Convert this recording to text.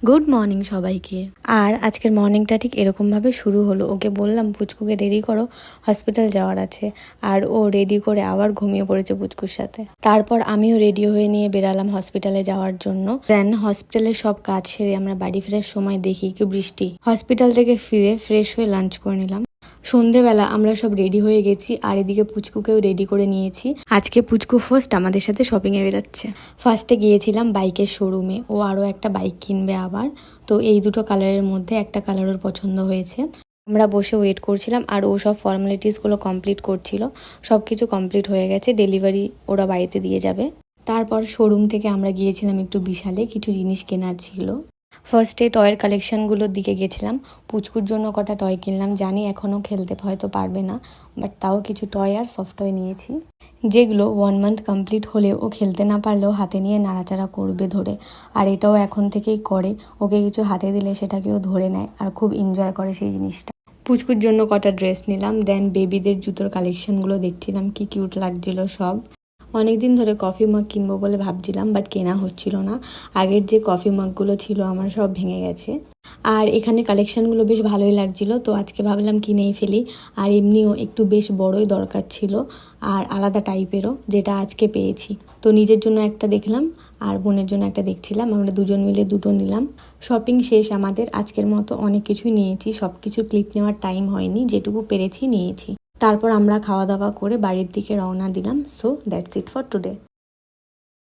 Good morning সবাইকে। আর আজকের মর্নিংটা ঠিক এরকমভাবে শুরু হলো। ওকে বললাম পুচকুকে রেডি করো, হসপিটাল যাওয়ার আছে। আর ও রেডি করে আবার ঘুমিয়ে পড়েছে পুচকুর সাথে। তারপর আমিও রেডি হয়ে নিয়ে বেরালাম হসপিটালে যাওয়ার জন্য। দেন হসপিটালের সব কাজ সেরে আমরা বাড়ি ফেরার সময় দেখি কি বৃষ্টি। হসপিটাল থেকে ফিরে ফ্রেশ হয়ে লাঞ্চ করে নিলাম। সন্ধেবেলা আমরা সব রেডি হয়ে গেছি আর এদিকে পুচকুকেও রেডি করে নিয়েছি। আজকে পুচকু ফার্স্ট আমাদের সাথে শপিংয়ে বেরোচ্ছে। ফার্স্টে গিয়েছিলাম বাইকের শোরুমে, ও আরও একটা বাইক কিনবে আবার। তো এই দুটো কালারের মধ্যে একটা কালার ওর পছন্দ হয়েছে। আমরা বসে ওয়েট করছিলাম আর ও সব ফর্মালিটিসগুলো কমপ্লিট করছিল। সব কিছু কমপ্লিট হয়ে গেছে, ডেলিভারি ওরা বাড়িতে দিয়ে যাবে। তারপর শোরুম থেকে আমরা গিয়েছিলাম একটু বিশালে, কিছু জিনিস কেনার ছিল। ফার্স্টে টয়ের কালেকশনগুলোর দিকে গেছিলাম। পুচকুর জন্য কটা টয় কিনলাম, জানি এখনও খেলতে হয়তো পারবে না, বাট তাও কিছু টয় আর সফট টয় নিয়েছি, যেগুলো 1 মান্থ কমপ্লিট হলে ও খেলতে না পারলেও হাতে নিয়ে নাড়াচাড়া করবে ধরে। আর এটাও এখন থেকেই করে, ওকে কিছু হাতে দিলে সেটাকেও ধরে নেয় আর খুব এনজয় করে সেই জিনিসটা। পুচকুর জন্য কটা ড্রেস নিলাম। দেন বেবিদের জুতোর কালেকশনগুলো দেখছিলাম, কি কিউট লাগছিল সব। অনেকদিন ধরে কফি মাগ কিনবো বলে ভাবছিলাম, বাট কেনা হচ্ছিল না। আগের যে কফি মাগগুলো ছিল আমার সব ভেঙে গেছে। আর এখানে কালেকশনগুলো বেশ ভালোই লাগছিল, তো আজকে ভাবলাম কিনেই ফেলি। আর এমনিও একটু বেশ বড়ই দরকার ছিল আর আলাদা টাইপেরও, যেটা আজকে পেয়েছি। তো নিজের জন্য একটা দেখলাম আর বোনের জন্য একটা দেখছিলাম, আমরা দুজন মিলে দুটো নিলাম। শপিং শেষ আমাদের আজকের মতো। অনেক কিছুই নিয়েছি, সব কিছু ক্লিপ নেওয়ার টাইম হয়নি, যেটুকু পেরেছি নিয়েছি। তারপর আমরা খাওয়া দাওয়া করে বাড়ির দিকে রওনা দিলাম। So that's it for today.